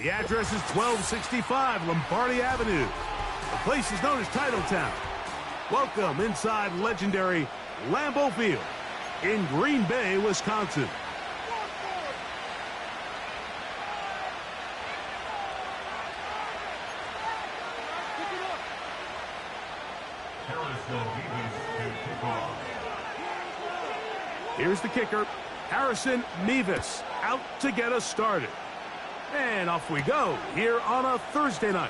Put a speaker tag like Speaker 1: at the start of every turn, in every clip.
Speaker 1: The address is 1265 Lombardi Avenue. The place is known as Titletown. Welcome inside legendary Lambeau Field in Green Bay, Wisconsin. Here's the kicker, Harrison Mevis, out to get us started. And off we go here on a Thursday night.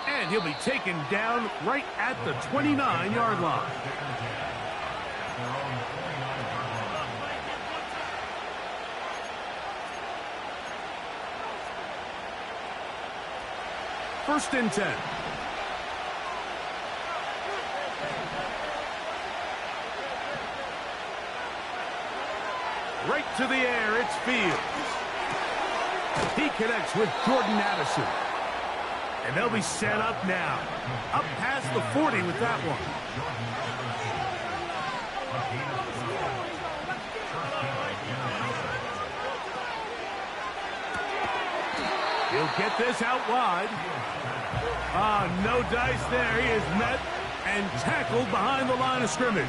Speaker 1: And he'll be taken down right at the 29-yard line. First and 10. Right to the air, it's Fields. He connects with Jordan Addison. And they'll be set up now. Up past the 40 with that one. He'll get this out wide. No dice there. He is met and tackled behind the line of scrimmage.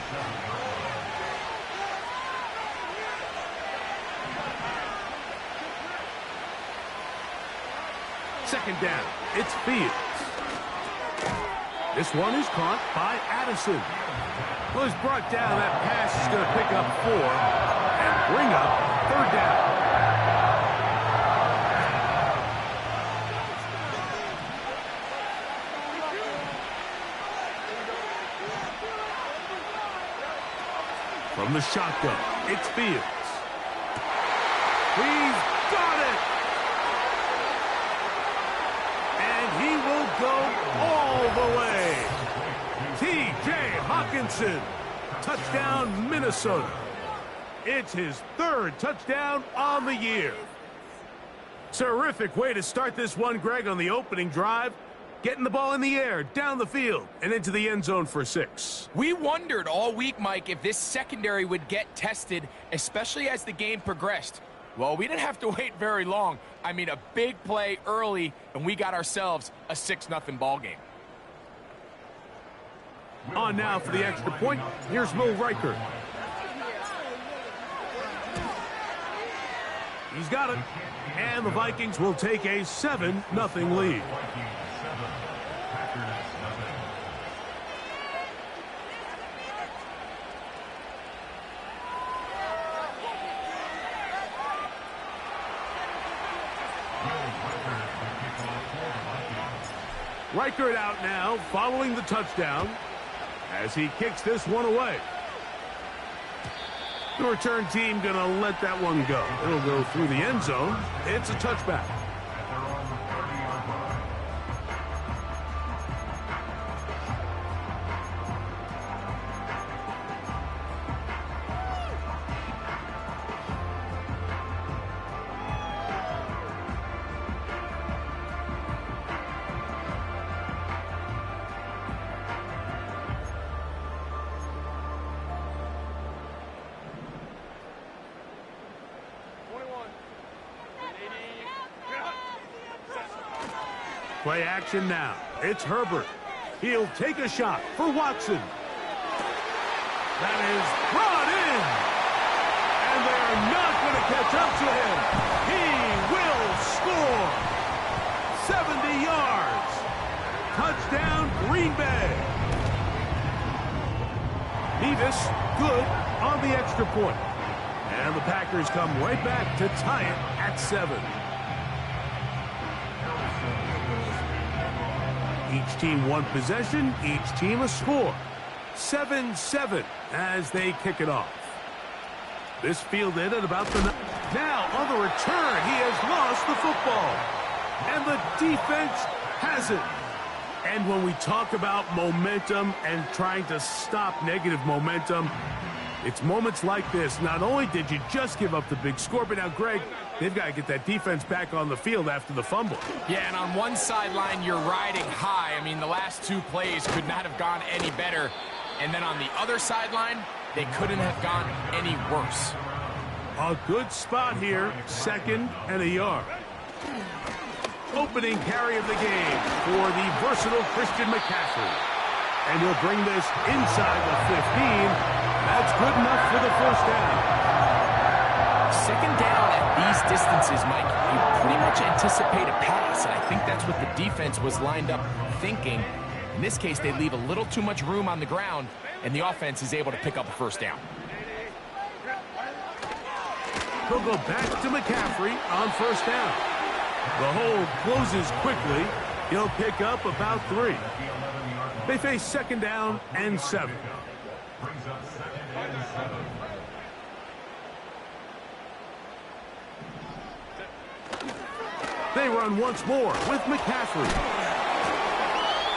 Speaker 1: Second down, it's Fields. This one is caught by Addison. Well, he's brought down. That pass is going to pick up 4 and bring up third down. From the shotgun, it's Fields. He's got it! He will go all the way. T.J. Hawkinson. Touchdown, Minnesota. It's his third touchdown on the year. Terrific way to start this one, Greg, on the opening drive. Getting the ball in the air, down the field, and into the end zone for 6.
Speaker 2: We wondered all week, Mike, if this secondary would get tested, especially as the game progressed. Well, we didn't have to wait very long. I mean, a big play early, and we got ourselves a 6-0 ball game.
Speaker 1: On now for the extra point. Here's Will Riker. He's got it. And the Vikings will take a 7-0 lead. Reichert out now, following the touchdown, as he kicks this one away. The return team going to let that one go. It'll go through the end zone. It's a touchback. Play action now. It's Herbert. He'll take a shot for Watson. That is brought in. And they're not going to catch up to him. He will score. 70 yards. Touchdown, Green Bay. Mevis good on the extra point. And the Packers come right back to tie it at 7. Each team one possession, each team a score. 7-7 as they kick it off. This fielded at about the... Now, on the return, he has lost the football. And the defense has it. And when we talk about momentum and trying to stop negative momentum, it's moments like this. Not only did you just give up the big score, but now, Greg, they've got to get that defense back on the field after the fumble.
Speaker 2: Yeah, and on one sideline, you're riding high. I mean, the last 2 plays could not have gone any better. And then on the other sideline, they couldn't have gone any worse.
Speaker 1: A good spot here, 2nd and a yard. Opening carry of the game for the versatile Christian McCaffrey. And he'll bring this inside the 15. That's good enough for the first down.
Speaker 2: 2nd down at these distances, Mike, you pretty much anticipate a pass, and I think that's what the defense was lined up thinking. In this case, they leave a little too much room on the ground, and the offense is able to pick up a first down.
Speaker 1: He'll go back to McCaffrey on first down. The hole closes quickly. He'll pick up about 3. They face 2nd down and 7. They run once more with McCaffrey.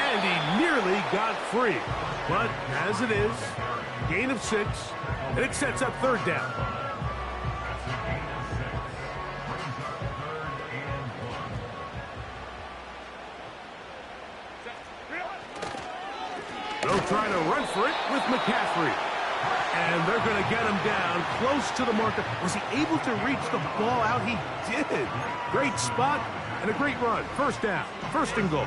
Speaker 1: And he nearly got free. But as it is, gain of 6, and it sets up 3rd down. They'll try to run for it with McCaffrey. And they're going to get him down close to the marker. Was he able to reach the ball out? He did. Great spot and a great run. First down. 1st and goal.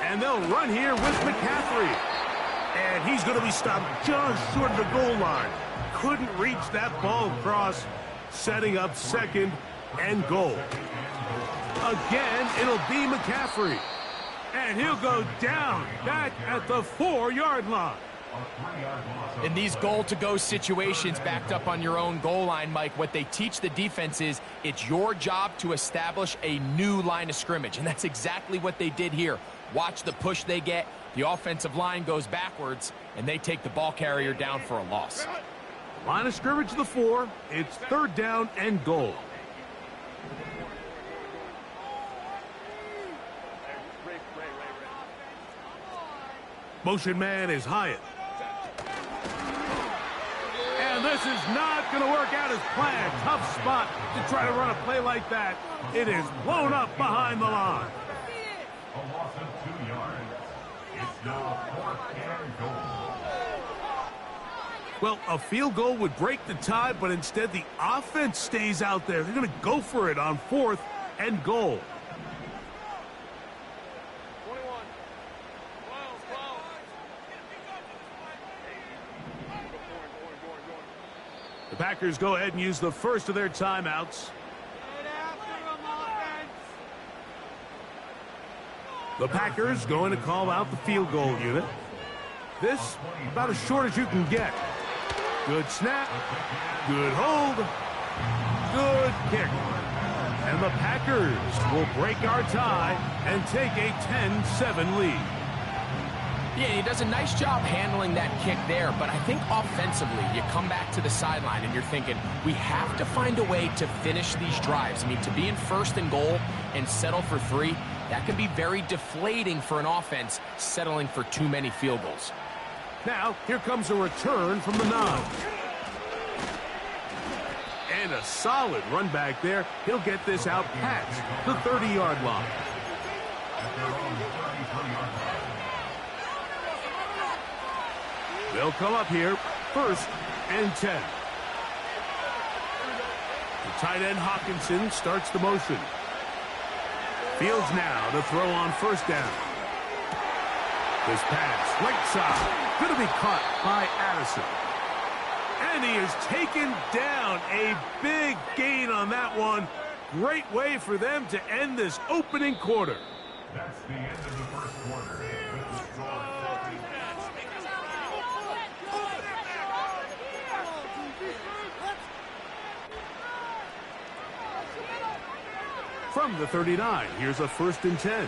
Speaker 1: And they'll run here with McCaffrey. And he's going to be stopped just short of the goal line. Couldn't reach that ball across, setting up 2nd and goal. Again, it'll be McCaffrey. And he'll go down back at the 4-yard line.
Speaker 2: In these goal-to-go situations backed up on your own goal line, Mike, what they teach the defense is it's your job to establish a new line of scrimmage. And that's exactly what they did here. Watch the push they get. The offensive line goes backwards, and they take the ball carrier down for a loss.
Speaker 1: Line of scrimmage the 4. It's 3rd down and goal. Motion man is Hyatt. And this is not going to work out as planned. Tough spot to try to run a play like that. It is blown up behind the line.
Speaker 3: A loss of 2 yards. It's now 4th and goal.
Speaker 1: Well, a field goal would break the tie, but instead the offense stays out there. They're going to go for it on 4th and goal. The Packers go ahead and use the first of their timeouts. The Packers going to call out the field goal unit. This about as short as you can get. Good snap. Good hold. Good kick. And the Packers will break our tie and take a 10-7 lead.
Speaker 2: Yeah, he does a nice job handling that kick there, but I think offensively, you come back to the sideline and you're thinking, we have to find a way to finish these drives. I mean, to be in 1st and goal and settle for 3, that can be very deflating for an offense settling for too many field goals.
Speaker 1: Now, here comes a return from the 9. And a solid run back there. He'll get this out past the 30-yard line. They'll come up here, 1st and 10. The tight end Hawkinson starts the motion. Fields now to throw on 1st down. This pass, right side, going to be caught by Addison. And he is taken down. A big gain on that one. Great way for them to end this opening quarter.
Speaker 3: That's the end of the 1st quarter.
Speaker 1: From the 39, here's a 1st and 10.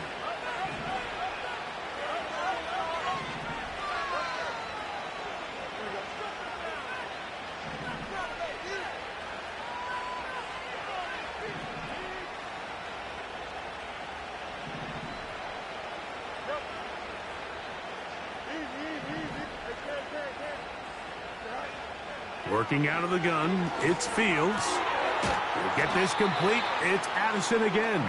Speaker 1: Working out of the gun, it's Fields. We'll get this complete. It's Addison again.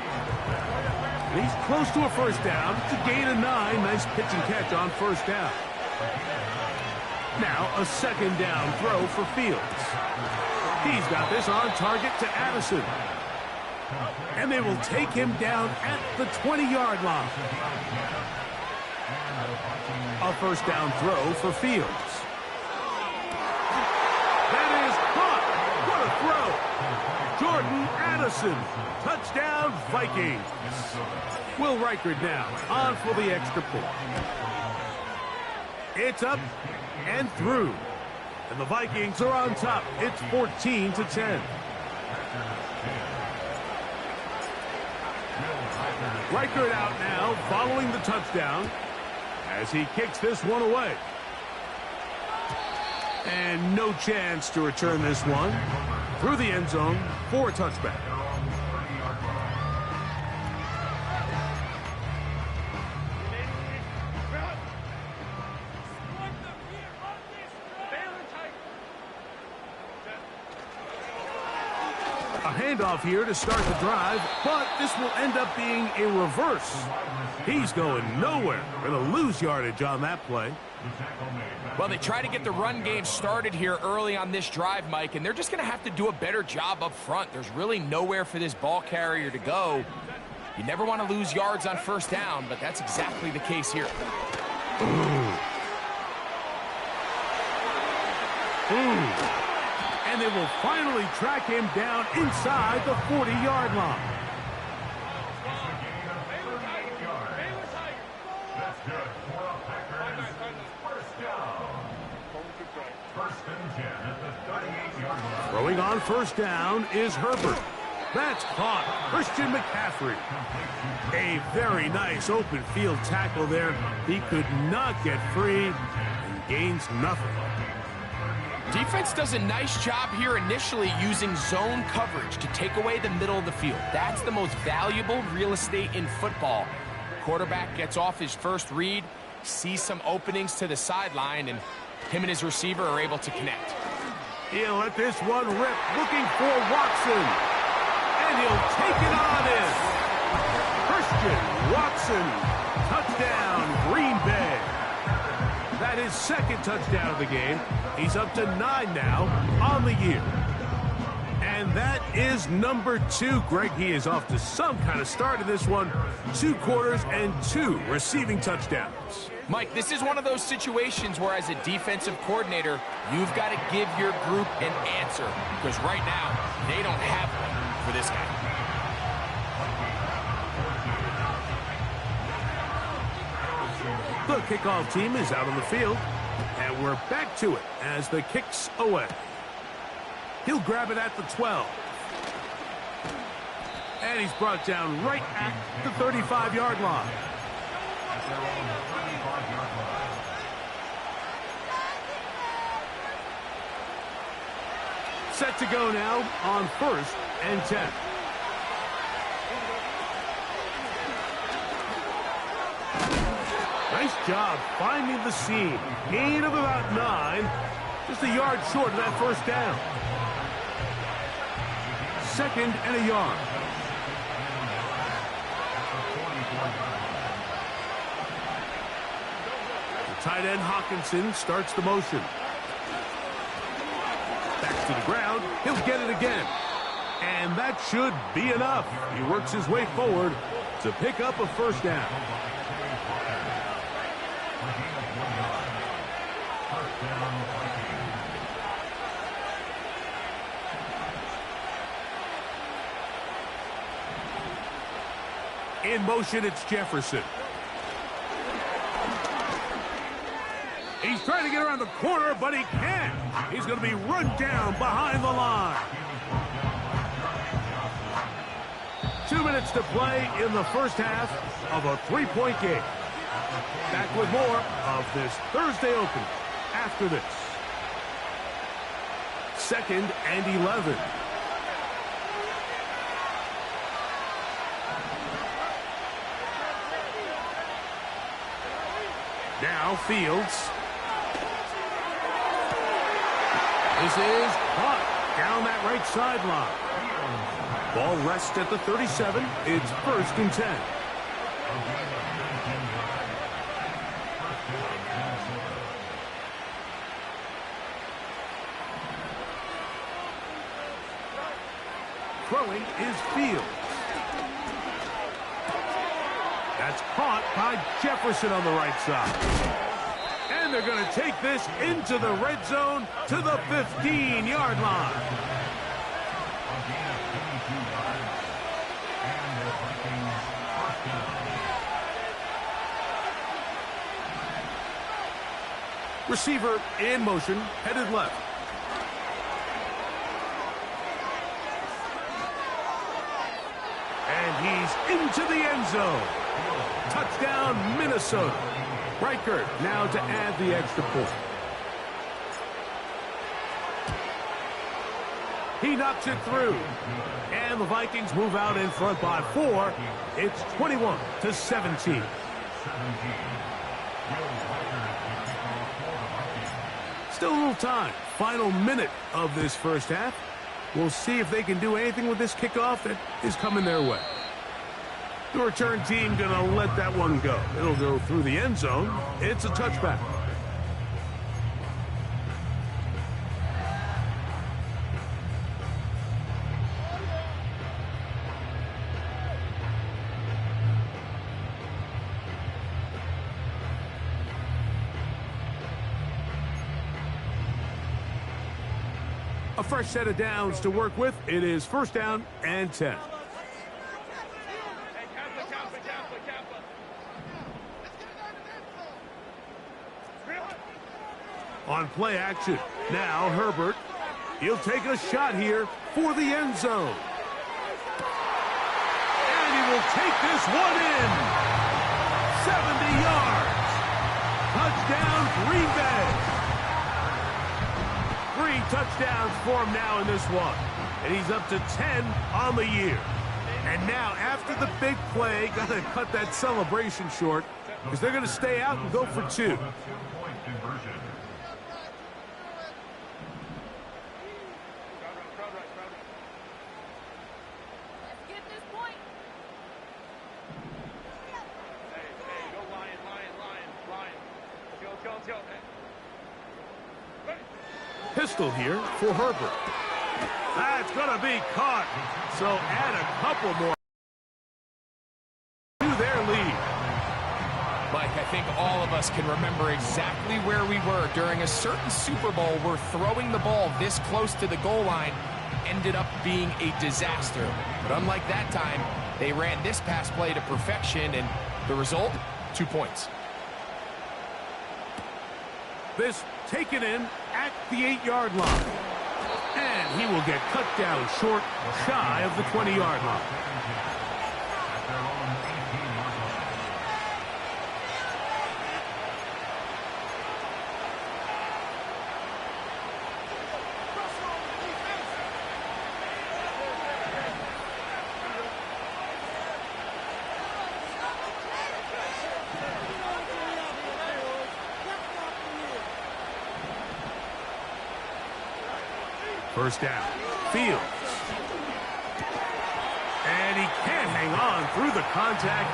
Speaker 1: And he's close to a first down. It's a gain of 9. Nice pitch and catch on first down. Now a second down throw for Fields. He's got this on target to Addison. And they will take him down at the 20-yard line. A first down throw for Fields. That is caught. What a throw. Jordan Addison. Touchdown, Vikings. Will Reichard now on for the extra point. It's up and through. And the Vikings are on top. It's 14-10. Reichard out now following the touchdown as he kicks this one away. And no chance to return this one through the end zone for a touchback. A handoff here to start the drive, but this will end up being a reverse. He's going nowhere. Going to lose yardage on that play.
Speaker 2: Well, they try to get the run game started here early on this drive, Mike, and they're just going to have to do a better job up front. There's really nowhere for this ball carrier to go. You never want to lose yards on first down, but that's exactly the case here.
Speaker 1: And they will finally track him down inside the 40-yard line.
Speaker 3: That's good for the Packers. First down. First and 10 at the 38-yard line.
Speaker 1: Throwing on first down is Herbert. That's caught. Christian McCaffrey. A very nice open field tackle there. He could not get free and gains nothing.
Speaker 2: Defense does a nice job here initially using zone coverage to take away the middle of the field. That's the most valuable real estate in football. Quarterback gets off his first read, sees some openings to the sideline, and him and his receiver are able to connect.
Speaker 1: He'll let this one rip, looking for Watson. And he'll take it on in. Christian Watson. Touchdown, Green Bay. That is second touchdown of the game. He's up to 9 now on the year. And that is number 2. Greg, he is off to some kind of start in this one. 2 quarters and 2 receiving touchdowns.
Speaker 2: Mike, this is one of those situations where as a defensive coordinator, you've got to give your group an answer. Because right now, they don't have one for this guy.
Speaker 1: The kickoff team is out on the field, and we're back to it as the kick's away. He'll grab it at the 12. And he's brought down right at the 35-yard line. Set to go now on first and 10. Nice job finding the seam. Gain of about 9. Just a yard short of that first down. Second and a yard. The tight end Hawkinson starts the motion. Back to the ground. He'll get it again. And that should be enough. He works his way forward to pick up a first down. In motion, it's Jefferson. He's trying to get around the corner, but he can't. He's going to be run down behind the line. 2 minutes to play in the first half of a 3-point game. Back with more of this Thursday opener after this. Second and 11. Now Fields. This is caught down that right sideline. Ball rests at the 37. It's first and 10. Throwing is Fields. That's caught by Jefferson on the right side. And they're going to take this into the red zone to the 15-yard line. Receiver in motion, headed left. And he's into the end zone. Touchdown, Minnesota. Reichert now to add the extra point. He knocks it through. And the Vikings move out in front by 4. It's 21-17. Still a little time. Final minute of this first half. We'll see if they can do anything with this kickoff that is coming their way. The return team going to let that one go. It'll go through the end zone. It's a touchback. A fresh set of downs to work with. It is first down and 10. On play action. Now Herbert. He'll take a shot here for the end zone. And he will take this one in. 70 yards. Touchdown, Green Bay. 3 touchdowns for him now in this one. And he's up to 10 on the year. And now, after the big play, got to cut that celebration short because they're going to stay out and go for 2. Pistol here for Herbert. That's going to be caught. So add a couple more to their lead.
Speaker 2: Mike, I think all of us can remember exactly where we were during a certain Super Bowl where throwing the ball this close to the goal line ended up being a disaster. But unlike that time, they ran this pass play to perfection, and the result, 2 points.
Speaker 1: This taken in at the 8-yard line. And he will get cut down short, shy of the 20-yard line. First down. Fields. And he can't hang on through the contact.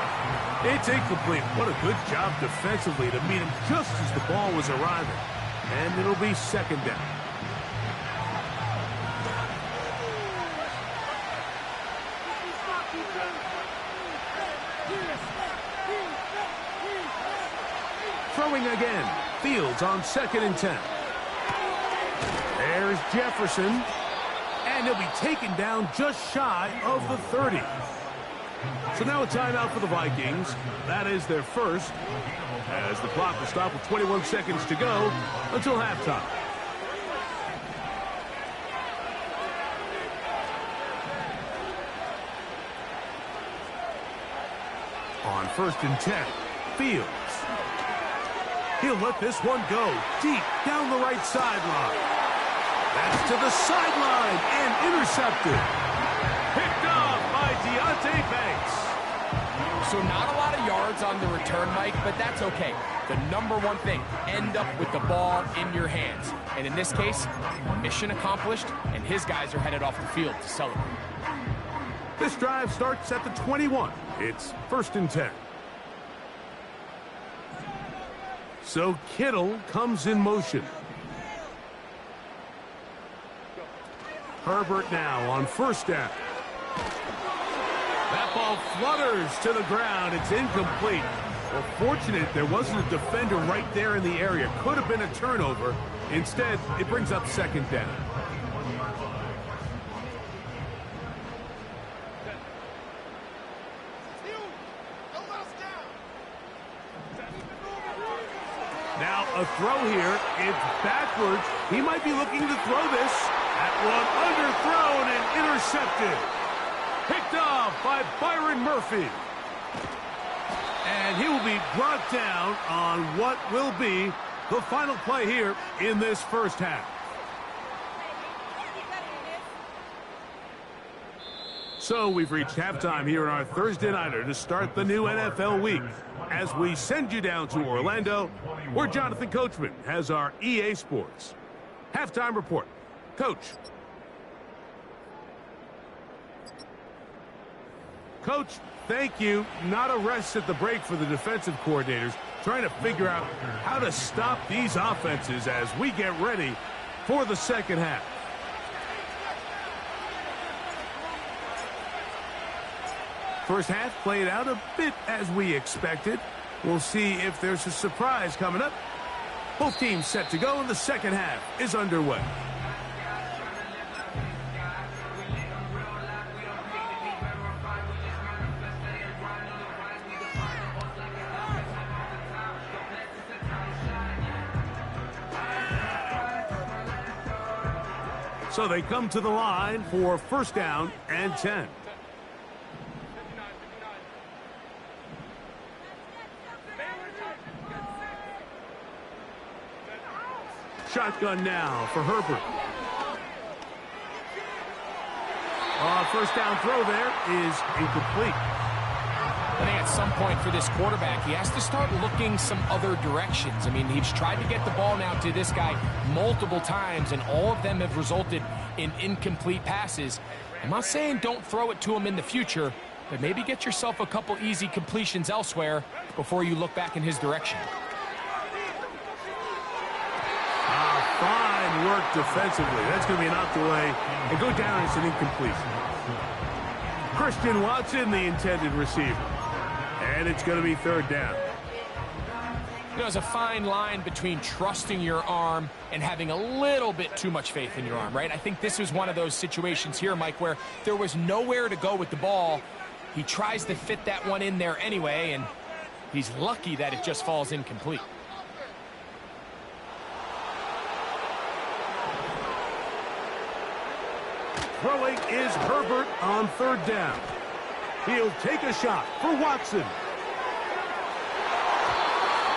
Speaker 1: It's incomplete. What a good job defensively to meet him just as the ball was arriving. And it'll be second down. Throwing again. Fields on 2nd and 10. There's Jefferson, and he'll be taken down just shy of the 30. So now a timeout for the Vikings. That is their first, as the clock will stop with 21 seconds to go until halftime. On 1st and 10, Fields. He'll let this one go deep down the right sideline. That's to the sideline and intercepted. Picked off by Deontay Banks.
Speaker 2: So not a lot of yards on the return, Mike, but that's okay. The number one thing, end up with the ball in your hands. And in this case, mission accomplished, and his guys are headed off the field to celebrate.
Speaker 1: This drive starts at the 21. It's 1st and 10. So Kittle comes in motion. Herbert now on first down. That ball flutters to the ground. It's incomplete. Well, fortunate there wasn't a defender right there in the area. Could have been a turnover. Instead, it brings up second down. Now a throw here. It's backwards. He might be looking to throw this. That one underthrown and intercepted. Picked off by Byron Murphy. And he will be brought down on what will be the final play here in this first half. So we've reached halftime here in our Thursday Nighter to start the new NFL week. As we send you down to Orlando, where Jonathan Coachman has our EA Sports halftime report. Coach. Coach, thank you. Not a rest at the break for the defensive coordinators, trying to figure out how to stop these offenses as we get ready for the second half. First half played out a bit as we expected. We'll see if there's a surprise coming up. Both teams set to go, and the second half is underway. So they come to the line for first down and 10. Shotgun now for Herbert. First down throw there is incomplete.
Speaker 2: I think at some point for this quarterback, he has to start looking some other directions. I mean, he's tried to get the ball now to this guy multiple times, and all of them have resulted in incomplete passes. I'm not saying don't throw it to him in the future, but maybe get yourself a couple easy completions elsewhere before you look back in his direction.
Speaker 1: Fine work defensively. That's going to be knocked away and go down as an incompletion. Christian Watson, the intended receiver. And it's going to be third down.
Speaker 2: There's a fine line between trusting your arm and having a little bit too much faith in your arm, right? I think this was one of those situations here, Mike, where there was nowhere to go with the ball. He tries to fit that one in there anyway, and he's lucky that it just falls incomplete.
Speaker 1: Throwing is Herbert on third down. He'll take a shot for Watson.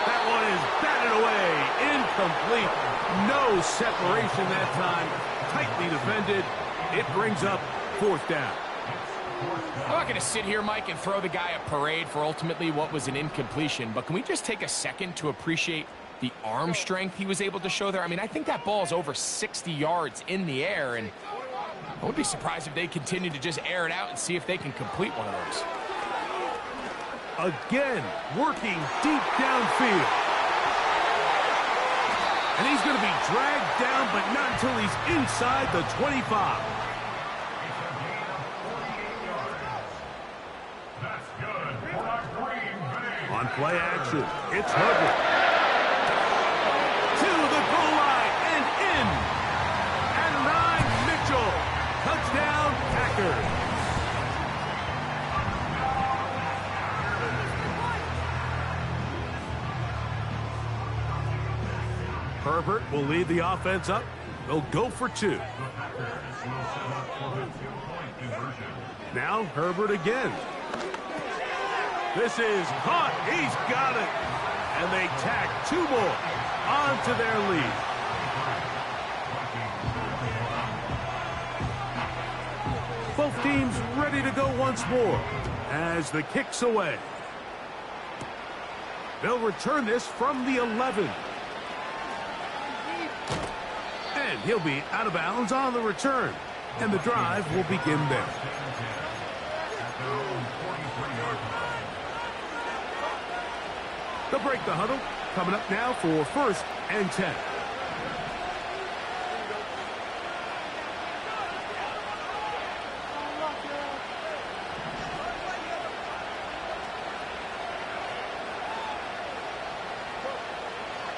Speaker 1: That one is batted away. Incomplete. No separation that time. Tightly defended. It brings up fourth down.
Speaker 2: I'm not going to sit here, Mike, and throw the guy a parade for ultimately what was an incompletion, but can we just take a second to appreciate the arm strength he was able to show there? I mean, I think that ball is over 60 yards in the air, and I would be surprised if they continue to just air it out and see if they can complete one of those.
Speaker 1: Again, working deep downfield. And he's going to be dragged down, but not until he's inside the 25.
Speaker 3: That's good for a Green Bay.
Speaker 1: On play action, it's Herbert. To the goal line and in. And Ryan Mitchell. Touchdown, Packers. Herbert will lead the offense up. They'll go for two. Now Herbert again. This is caught. He's got it. And they tack two more onto their lead. Both teams ready to go once more as the kick's away. They'll return this from the 11. And he'll be out of bounds on the return. And the drive will begin there. They'll break the huddle. coming up now for 1st and 10.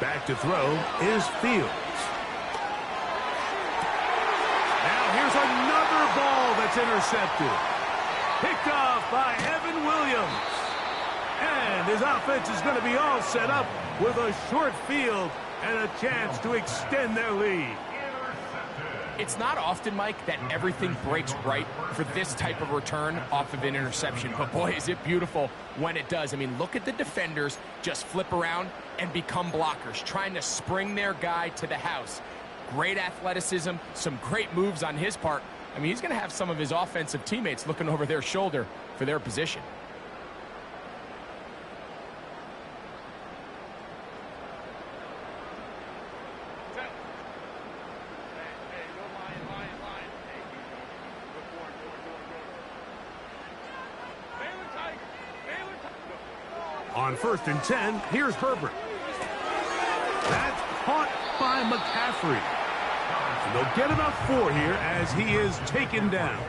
Speaker 1: Back to throw is Fields. Now here's another ball that's intercepted. Picked off by Evan Williams. And his offense is going to be all set up with a short field and a chance to extend their lead.
Speaker 2: It's not often, Mike, that everything breaks right for this type of return off of an interception. But, boy, is it beautiful when it does. I mean, look at the defenders just flip around and become blockers, trying to spring their guy to the house. Great athleticism, some great moves on his part. I mean, he's going to have some of his offensive teammates looking over their shoulder for their position.
Speaker 1: On 1st and 10, here's Herbert. That's caught by McCaffrey. And they'll get about 4 here as he is taken down.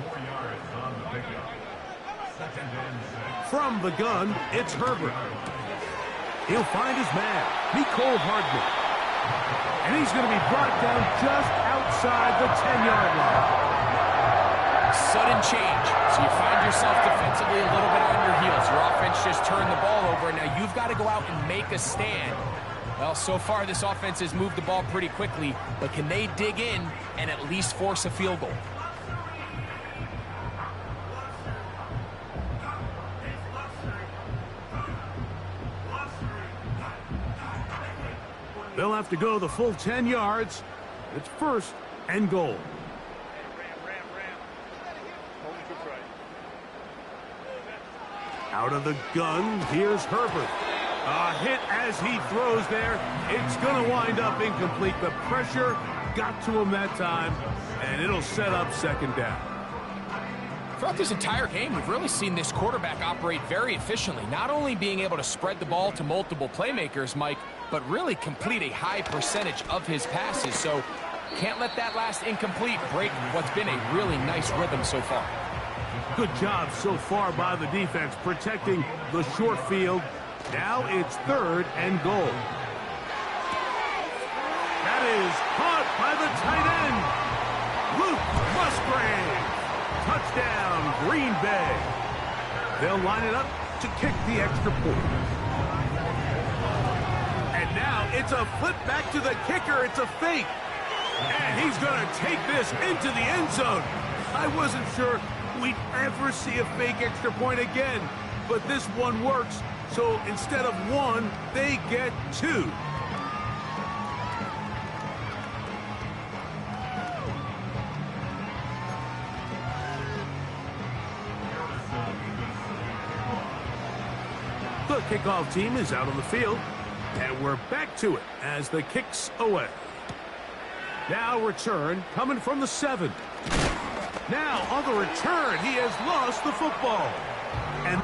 Speaker 3: 4 yards on the pickup. 2nd and 6.
Speaker 1: From the gun, it's Herbert. He'll find his man, Nicole Hardman. And he's going to be brought down just outside the 10-yard line.
Speaker 2: Sudden change, so you find yourself defensively a little bit on your heels. Your offense just turned the ball over, and now you've got to go out and make a stand. Well, so far this offense has moved the ball pretty quickly, but can they dig in and at least force a field goal?
Speaker 1: They'll have to go the full 10 yards. It's 1st and goal. Out of the gun, here's Herbert. A hit as he throws there. It's going to wind up incomplete. The pressure got to him that time, and it'll set up 2nd down.
Speaker 2: Throughout this entire game, we've really seen this quarterback operate very efficiently, not only being able to spread the ball to multiple playmakers, Mike, but really complete a high percentage of his passes. So can't let that last incomplete break what's been a really nice rhythm so far.
Speaker 1: Good job so far by the defense protecting the short field. Now it's 3rd and goal. That is caught by the tight end, Luke Musgrave. Touchdown, Green Bay. They'll line it up to kick the extra point. And now it's a flip back to the kicker. It's a fake. And he's going to take this into the end zone. I wasn't sure we'd ever see a fake extra point again, but this one works. So instead of 1, they get 2. The kickoff team is out on the field, and we're back to it as the kick's away. Now return coming from the 7. Now on the return, he has lost the football. And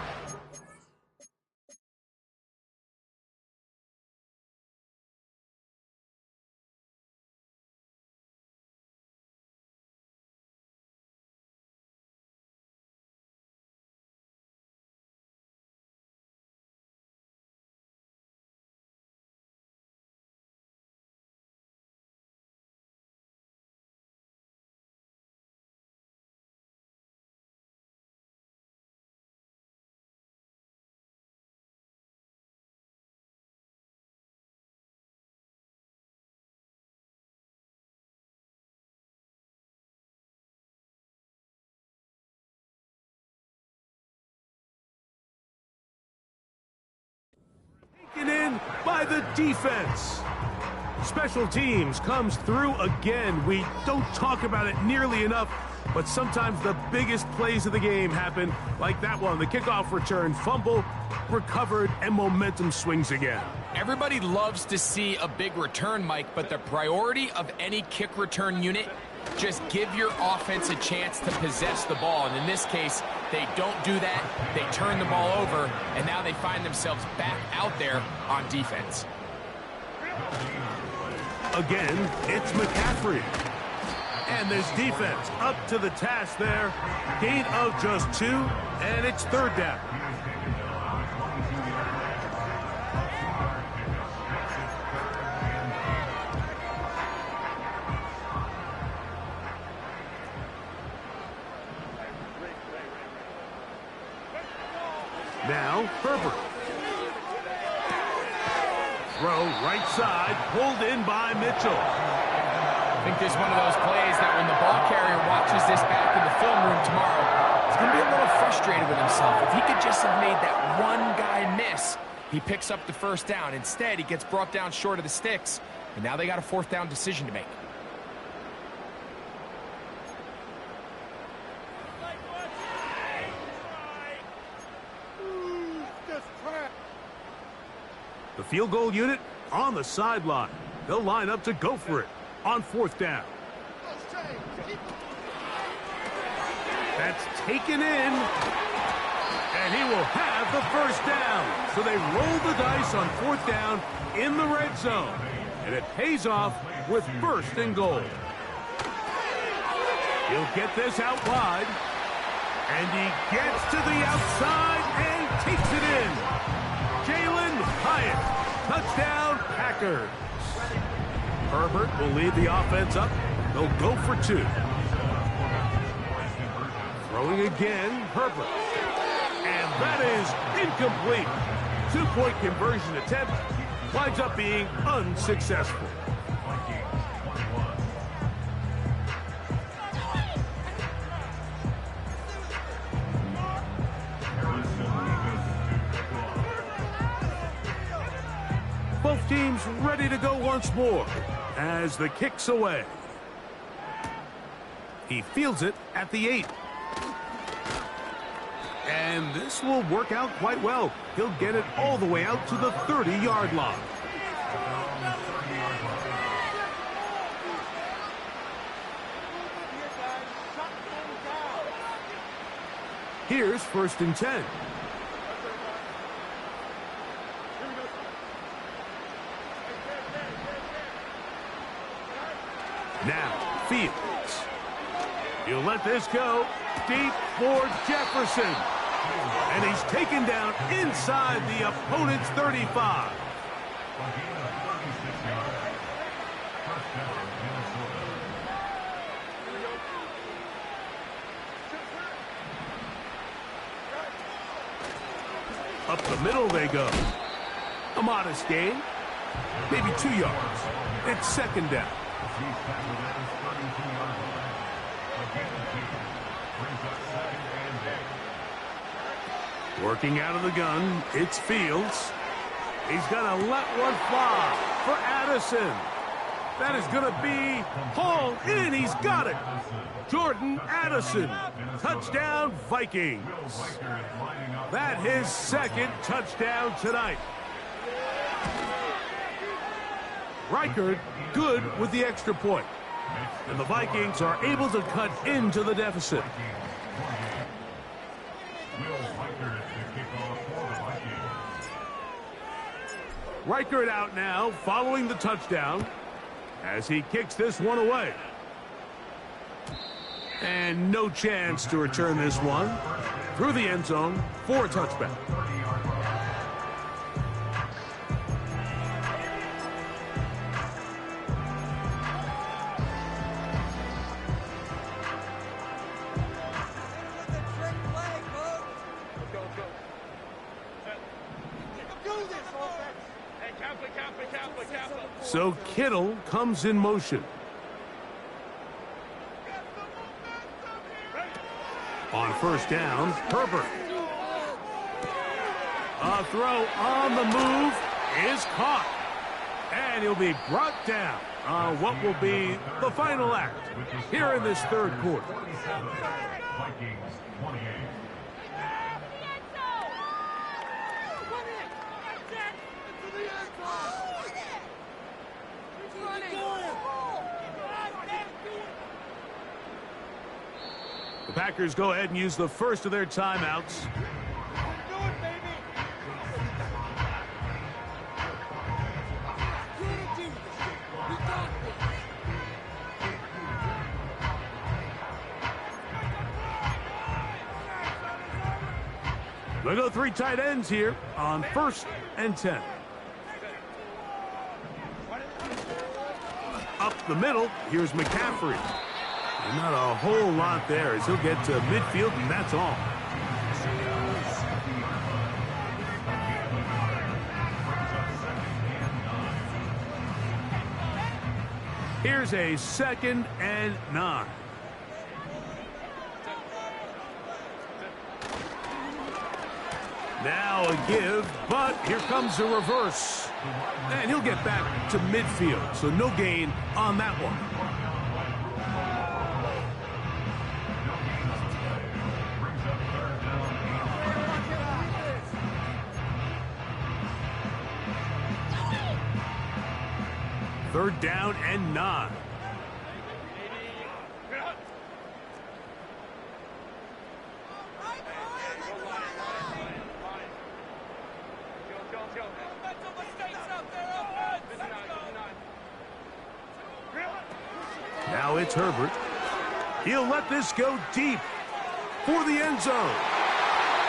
Speaker 1: in by the defense. Special teams comes through again. We don't talk about it nearly enough, but sometimes the biggest plays of the game happen like that one. The kickoff return, fumble, recovered, and momentum swings again.
Speaker 2: Everybody loves to see a big return, Mike, but the priority of any kick return unit just give your offense a chance to possess the ball. And in this case, they don't do that. They turn the ball over, and now they find themselves back out there on defense.
Speaker 1: Again, it's McCaffrey. And this defense up to the task there. Gain of just 2, and it's 3rd down. Now, Herbert. Throw right side, pulled in by Mitchell.
Speaker 2: I think this is one of those plays that when the ball carrier watches this back in the film room tomorrow, he's going to be a little frustrated with himself. If he could just have made that one guy miss, he picks up the 1st down. Instead, he gets brought down short of the sticks, and now they got a 4th down decision to make.
Speaker 1: The field goal unit on the sideline. They'll line up to go for it on 4th down. That's taken in. And he will have the 1st down. So they roll the dice on 4th down in the red zone. And it pays off with 1st and goal. He'll get this out wide. And he gets to the outside and takes it in. Jalen Hyatt, touchdown Packers. Herbert will lead the offense up. They'll go for 2. Throwing again, Herbert. And that is incomplete. 2-point conversion attempt winds up being unsuccessful. Both teams ready to go once more as the kick's away. He fields it at the 8. And this will work out quite well. He'll get it all the way out to the 30-yard line. Here's 1st and 10. Now, Fields. He'll let this go deep for Jefferson. And he's taken down inside the opponent's 35. Up the middle they go. A modest gain. Maybe 2 yards. It's 2nd down. Working out of the gun, it's Fields. He's going to let one fly for Addison. That is going to be hauled in. He's got it. Jordan Addison. Touchdown, Vikings. That his 2nd touchdown tonight. Reichard good with the extra point. And the Vikings are able to cut into the deficit. Reichard out now following the touchdown as he kicks this one away. And no chance to return this one through the end zone for a touchback. So Kittle comes in motion. On 1st down, Herbert. A throw on the move is caught. And he'll be brought down on what will be the final act here in this 3rd quarter.
Speaker 3: Vikings 28.
Speaker 1: The Packers go ahead and use the first of their timeouts. They'll go 3 tight ends here on 1st and 10. Up the middle, here's McCaffrey. And not a whole lot there as he'll get to midfield, and that's all. Here's a 2nd and 9. Now a give, but here comes a reverse. And he'll get back to midfield, so no gain on that one. Third down and 9. Now it's Herbert. He'll let this go deep for the end zone.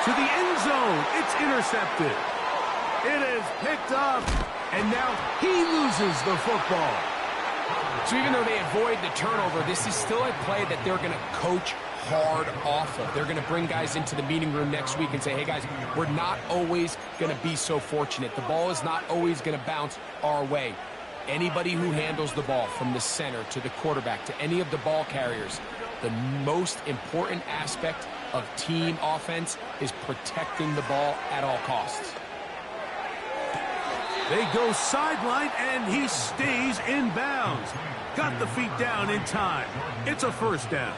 Speaker 1: To the end zone. It's intercepted. It is picked up, and now he loses the football.
Speaker 2: So even though they avoid the turnover, this is still a play that they're going to coach hard off of. They're going to bring guys into the meeting room next week and say, hey, guys, we're not always going to be so fortunate. The ball is not always going to bounce our way. Anybody who handles the ball from the center to the quarterback to any of the ball carriers, the most important aspect of team offense is protecting the ball at all costs.
Speaker 1: They go sideline, and he stays in bounds. Got the feet down in time. It's a 1st down.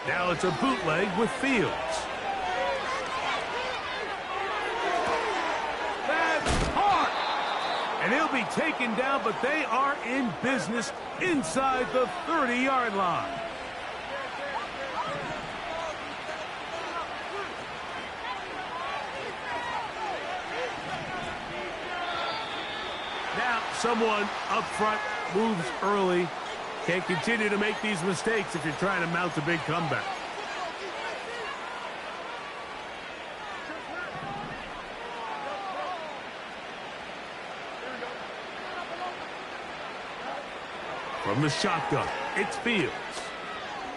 Speaker 1: Now it's a bootleg with Fields. That's hard. And he'll be taken down, but they are in business inside the 30-yard line. Now someone up front moves early. Can't continue to make these mistakes if you're trying to mount a big comeback. From the shotgun, it's Fields.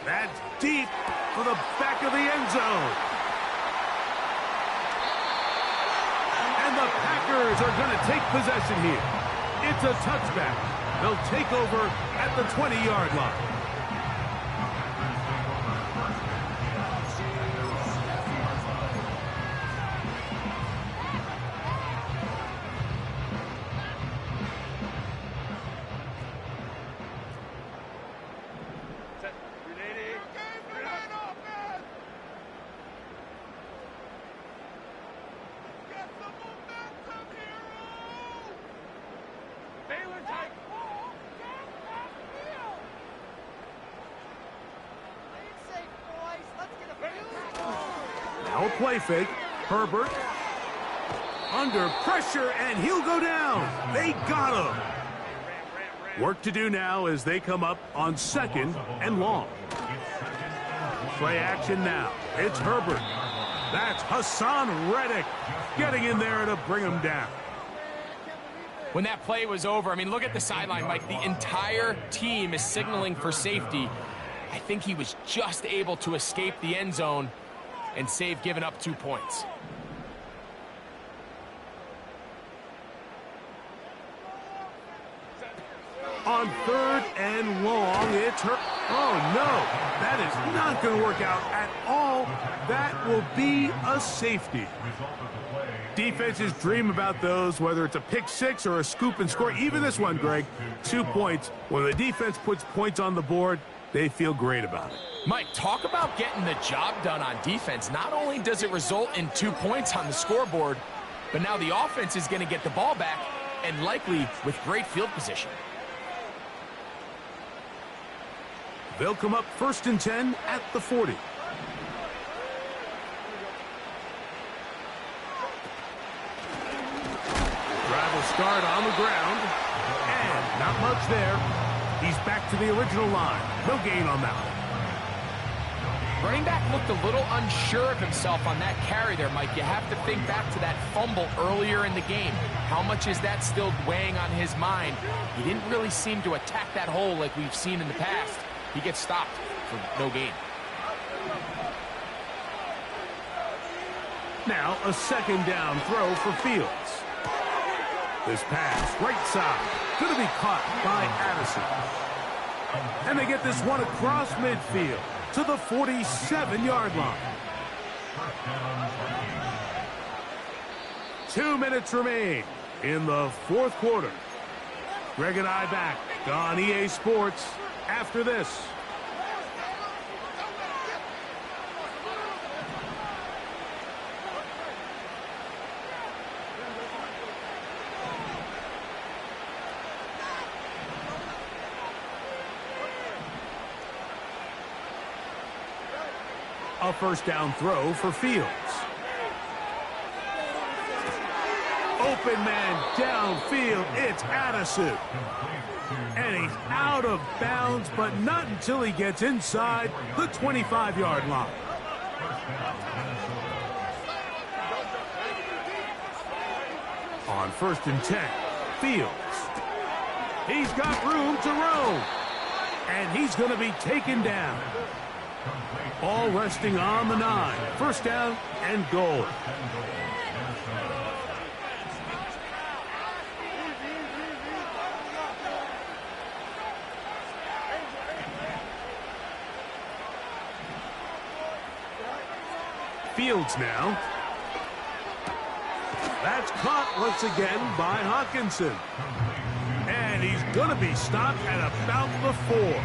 Speaker 1: That's deep for the back of the end zone. And the Packers are going to take possession here. It's a touchback. They'll take over at the 20-yard line. Now a play fake. Herbert under pressure, and he'll go down. They got him. Work to do now as they come up on 2nd and long. Play action now. It's Herbert. That's Hassan Reddick getting in there to bring him down.
Speaker 2: When that play was over, I mean, look at the sideline, Mike. The entire team is signaling for safety. I think he was just able to escape the end zone and save giving up 2 points.
Speaker 1: On 3rd and long, it's her. Oh, no. That is not going to work out at all. That will be a safety. Defenses dream about those, whether it's a pick six or a scoop and score. Even this one, Greg, 2 points. When the defense puts points on the board, They feel great about it.
Speaker 2: Mike, talk about getting the job done on defense. Not only does it result in 2 points on the scoreboard, but now the offense is going to get the ball back, and likely with great field position.
Speaker 1: They'll come up 1st and 10 at the 40. Drive will start on the ground, and not much there. He's back to the original line. No gain on that one.
Speaker 2: Running back looked a little unsure of himself on that carry there, Mike. You have to think back to that fumble earlier in the game. How much is that still weighing on his mind? He didn't really seem to attack that hole like we've seen in the past. He gets stopped for no gain.
Speaker 1: Now a 2nd down throw for Fields. This pass, right side, going to be caught by Addison. And they get this one across midfield to the 47-yard line. 2 minutes remain in the 4th quarter. Greg and I back on EA Sports after this. A 1st down throw for Fields. Open man downfield. It's Addison. And he's out of bounds, but not until he gets inside the 25-yard line. On 1st and 10, Fields. He's got room to roam. And he's going to be taken down. All resting on the 9. 1st down and goal. Fields now. That's caught once again by Hawkinson. And he's going to be stopped at about the 4.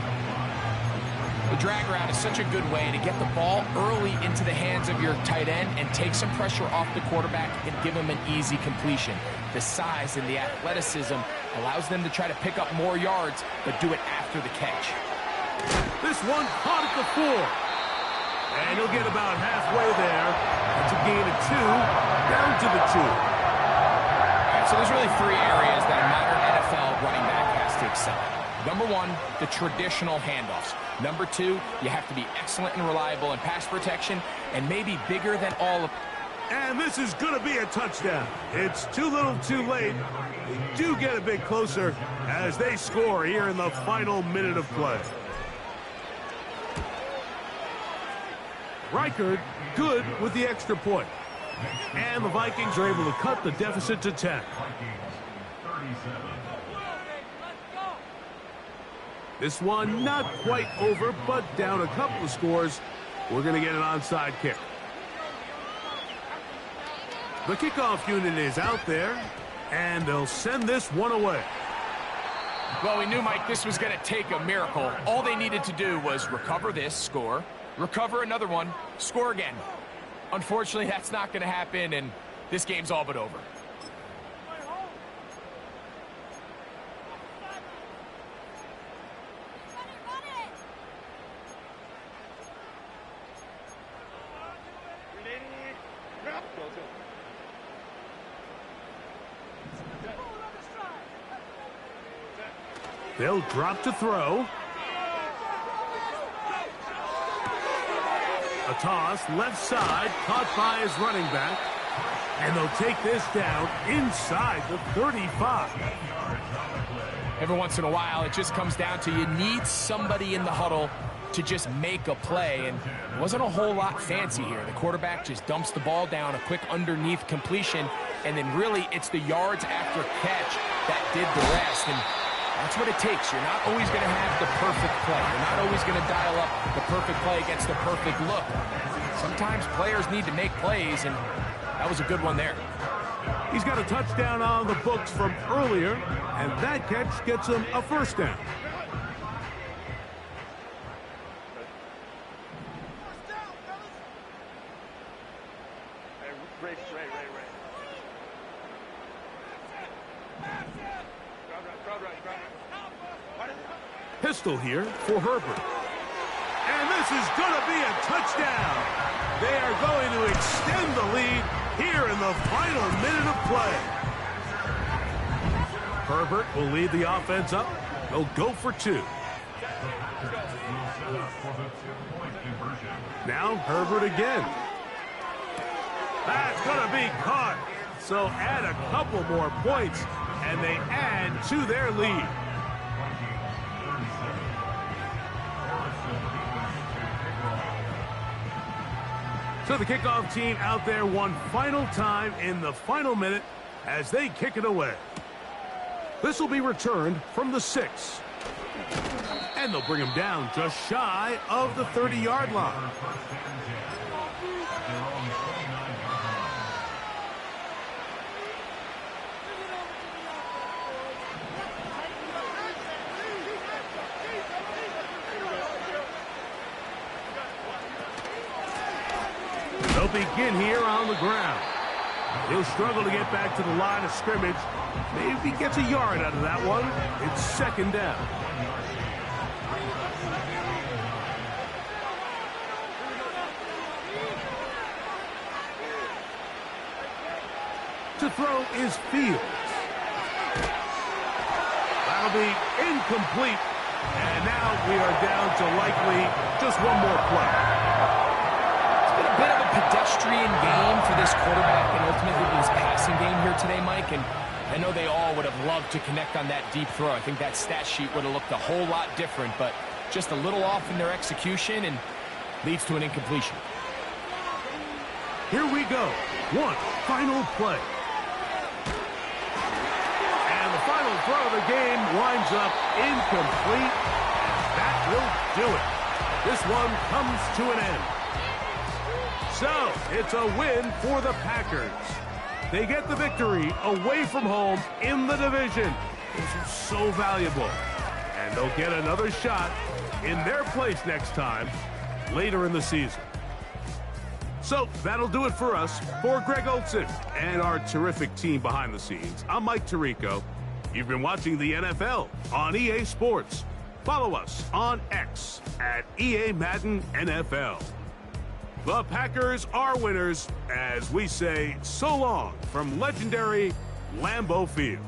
Speaker 2: The drag route is such a good way to get the ball early into the hands of your tight end and take some pressure off the quarterback and give him an easy completion. The size and the athleticism allows them to try to pick up more yards, but do it after the catch.
Speaker 1: This one caught at the 4. And he'll get about halfway there. It's a gain of 2, down to the 2.
Speaker 2: All right, so there's really 3 areas that a modern NFL running back has to excel at. Number 1, the traditional handoffs. Number 2, you have to be excellent and reliable in pass protection, and maybe bigger than all of.
Speaker 1: And this is going to be a touchdown. It's too little too late. They do get a bit closer as they score here in the final minute of play. Reichard good with the extra point. And the Vikings are able to cut the deficit to 10. This one not quite over, but down a couple of scores. We're going to get an onside kick. The kickoff unit is out there, and they'll send this one away.
Speaker 2: Well, we knew, Mike, this was going to take a miracle. All they needed to do was recover this, score, recover another one, score again. Unfortunately, that's not going to happen, and this game's all but over.
Speaker 1: They'll drop to throw. A toss, left side, caught by his running back. And they'll take this down inside the 35.
Speaker 2: Every once in a while, it just comes down to you need somebody in the huddle to just make a play. And it wasn't a whole lot fancy here. The quarterback just dumps the ball down, a quick underneath completion. And then really, it's the yards after catch that did the rest. And that's what it takes. You're not always going to have the perfect play. You're not always going to dial up the perfect play against the perfect look. Sometimes players need to make plays, and that was a good one there.
Speaker 1: He's got a touchdown on the books from earlier, and that catch gets him a first down. Pistol here for Herbert. And this is going to be a touchdown. They are going to extend the lead here in the final minute of play. Herbert will lead the offense up. They'll go for 2. Now Herbert again. That's going to be caught. So add a couple more points, and they add to their lead. So the kickoff team out there one final time in the final minute as they kick it away. This will be returned from the 6. And they'll bring him down just shy of the 30-yard line. They'll begin here on the ground. He'll struggle to get back to the line of scrimmage. Maybe gets a yard out of that one. It's 2nd down. To throw is Fields. That'll be incomplete. And now we are down to likely just one more play.
Speaker 2: Bit of a pedestrian game for this quarterback and ultimately his passing game here today, Mike. And I know they all would have loved to connect on that deep throw. I think that stat sheet would have looked a whole lot different, but just a little off in their execution and leads to an incompletion.
Speaker 1: Here we go. One final play. And the final throw of the game winds up incomplete. And that will do it. This one comes to an end. So, it's a win for the Packers. They get the victory away from home in the division. This is so valuable. And they'll get another shot in their place next time, later in the season. So, that'll do it for us. For Greg Olson and our terrific team behind the scenes, I'm Mike Tirico. You've been watching the NFL on EA Sports. Follow us on X at EA Madden NFL. The Packers are winners as we say so long from legendary Lambeau Field.